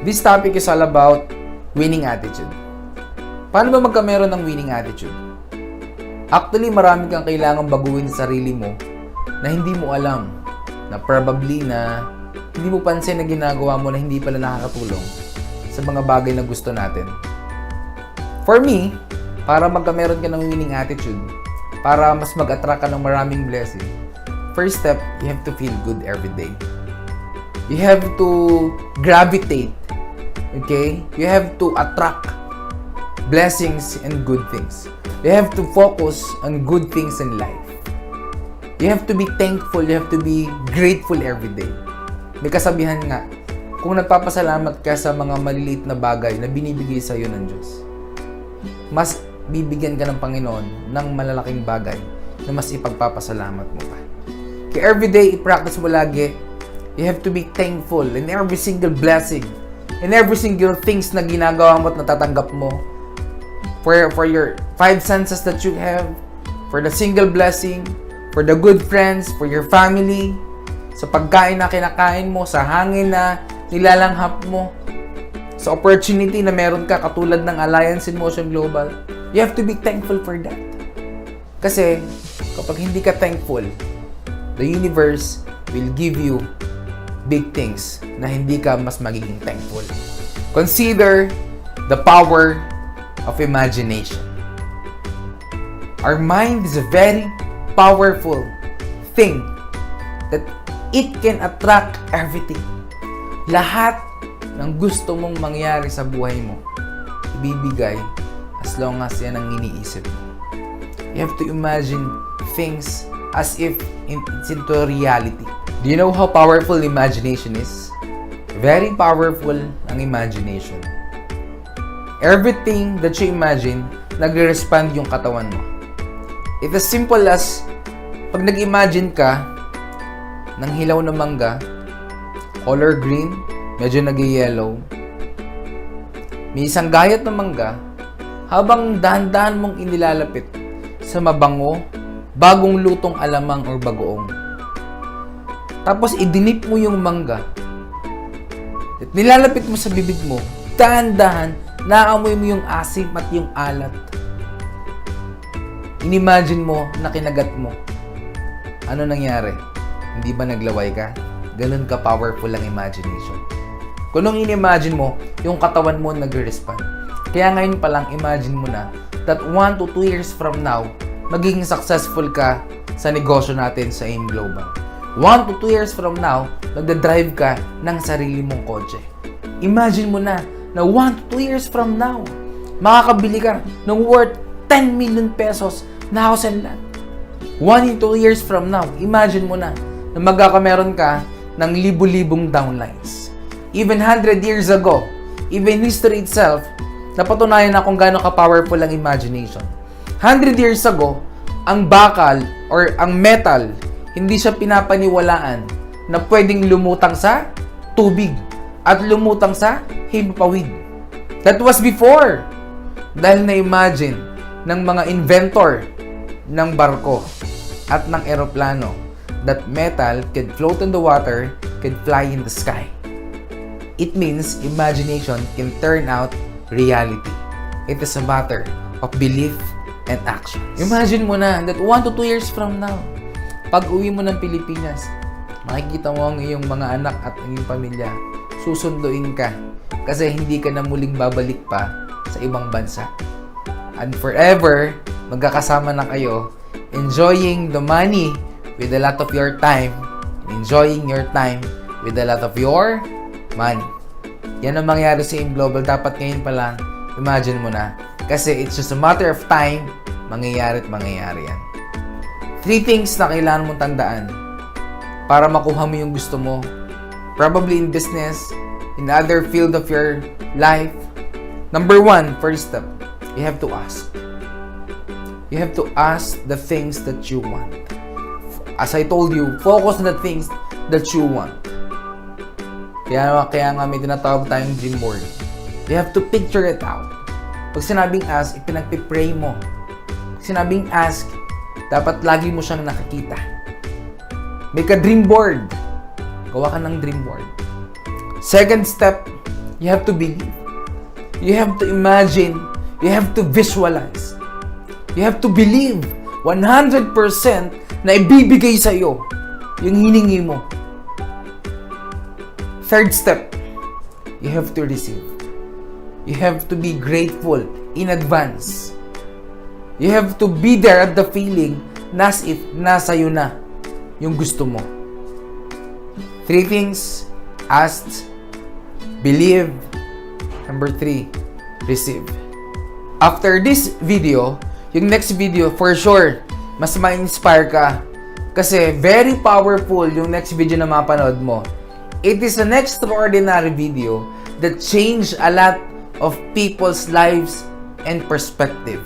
This topic is all about winning attitude. Paano ba magkameron ng winning attitude? Actually, marami kang kailangang baguhin sa sarili mo na hindi mo alam, na probably na hindi mo pansin na ginagawa mo na hindi pala nakakatulong sa mga bagay na gusto natin. For me, para magkameron ka ng winning attitude, para mas mag-attract ka ng maraming blessing, first step, you have to feel good every day. You have to gravitate. Okay? You have to attract blessings and good things. You have to focus on good things in life. You have to be thankful. You have to be grateful every day. May kasabihan nga, kung nagpapasalamat ka sa mga maliliit na bagay na binibigay sa iyo ng Diyos, mas bibigyan ka ng Panginoon ng malalaking bagay na mas ipagpapasalamat mo pa. Kaya every day, i-practice mo lagi, you have to be thankful in every single blessing, in every single things na ginagawa mo at natatanggap mo. For your 5 senses that you have, for the single blessing, for the good friends, for your family, sa pagkain na kinakain mo, sa hangin na nilalanghap mo, sa opportunity na meron ka katulad ng Alliance in Motion Global. You have to be thankful for that. Kasi kapag hindi ka thankful, the universe will give you big things na hindi ka mas magiging thankful. Consider the power of imagination. Our mind is a very powerful thing that it can attract everything. Lahat ng gusto mong mangyari sa buhay mo, ibibigay as long as yan ang iniisip mo. You have to imagine things as if it's into reality. Do you know how powerful imagination is? Very powerful ang imagination. Everything that you imagine, nagre-respond yung katawan mo. It's as simple as, pag nag-imagine ka ng hilaw na mangga, color green, medyo nag-yellow, may isang gayat na mangga, habang dahan-dahan mong inilalapit sa mabango, bagong lutong alamang or bagoong. Tapos idinip mo yung mangga at nilalapit mo sa bibig mo, dahan-dahan, naamoy mo yung asim at yung alat. Inimagine mo na kinagat mo. Ano nangyari? Hindi ba naglaway ka? Ganun ka powerful ang imagination. Kung nung inimagine mo, yung katawan mo nagre-respond. Kaya ngayon pa lang, imagine mo na that 1 to 2 years from now, magiging successful ka sa negosyo natin sa AIM Global. 1 to 2 years from now, magdadrive ka ng sarili mong kotse. Imagine mo na 1 to 2 years from now, makakabili ka ng worth 10 million pesos na house and land. 1 to 2 years from now, imagine mo na magkakameron ka ng libu-libong downlines. Even 100 years ago, even history itself, napatunayan na kung gaano ka-powerful ang imagination. 100 years ago, ang bakal or ang metal, hindi siya pinapaniwalaan na pwedeng lumutang sa tubig at lumutang sa himpapawid. That was before. Dahil na-imagine ng mga inventor ng barko at ng eroplano that metal can float in the water, can fly in the sky. It means imagination can turn out reality. It is a matter of belief and action. Imagine mo na that 1 to 2 years from now, pag uwi mo ng Pilipinas, makikita mo ang iyong mga anak at ang iyong pamilya, susunduin ka kasi hindi ka na muling babalik pa sa ibang bansa. And forever, magkakasama na kayo, enjoying the money with a lot of your time, enjoying your time with a lot of your money. Yan ang mangyari sa AIM Global. Dapat ngayon pa lang, imagine mo na. Kasi it's just a matter of time, mangyayari at mangyayari yan. 3 things na kailangan mong tandaan para makuha mo yung gusto mo. Probably in business, in other field of your life. Number 1, first step, you have to ask. You have to ask the things that you want. As I told you, focus on the things that you want. Kaya nga may tinatawag tayong dream board. You have to picture it out. Pag sinabing ask, ipinagpipray mo. Pag sinabing ask, dapat lagi mo siyang nakikita. Make a dream board. Gawa ka ng dream board. Second step, You have to believe. You have to imagine. You have to visualize. You have to believe 100% na ibibigay sa'yo yung hiningi mo. Third step, you have to receive. You have to be grateful in advance. You have to be there at the feeling na as if nasa'yo na yung gusto mo. 3 things: ask, believe. Number 3, receive. After this video, yung next video, for sure, mas ma-inspire ka. Kasi very powerful yung next video na mapanood mo. It is an extraordinary video that changed a lot of people's lives and perspective.